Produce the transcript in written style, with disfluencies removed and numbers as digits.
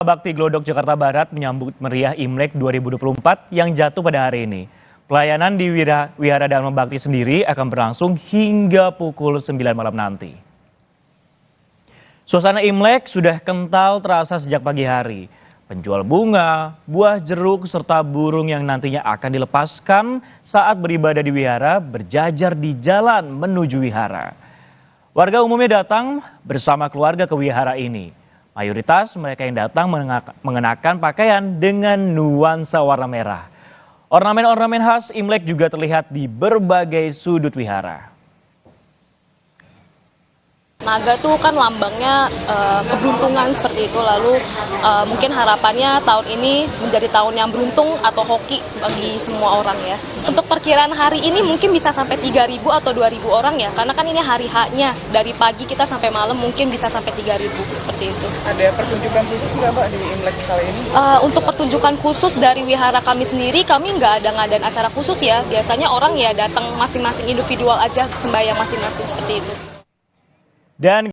Bakti Glodok Jakarta Barat menyambut meriah Imlek 2024 yang jatuh pada hari ini. Pelayanan di Wihara Dharma Bakti sendiri akan berlangsung hingga pukul 9 malam nanti. Suasana Imlek sudah kental terasa sejak pagi hari. Penjual bunga, buah jeruk, serta burung yang nantinya akan dilepaskan saat beribadah di wihara berjajar di jalan menuju wihara. Warga umumnya datang bersama keluarga ke wihara ini. Mayoritas mereka yang datang mengenakan pakaian dengan nuansa warna merah. Ornamen-ornamen khas Imlek juga terlihat di berbagai sudut wihara. Naga tuh kan lambangnya keberuntungan seperti itu, lalu mungkin harapannya tahun ini menjadi tahun yang beruntung atau hoki bagi semua orang ya. Untuk perkiraan hari ini mungkin bisa sampai 3.000 atau 2.000 orang ya, karena kan ini hari haknya, dari pagi kita sampai malam mungkin bisa sampai 3.000 seperti itu. Ada pertunjukan khusus nggak Mbak di Imlek kali ini? Untuk pertunjukan khusus dari wihara kami sendiri, kami nggak ada ngadain acara khusus ya, biasanya orang ya datang masing-masing individual aja sembahyang masing-masing seperti itu. Dan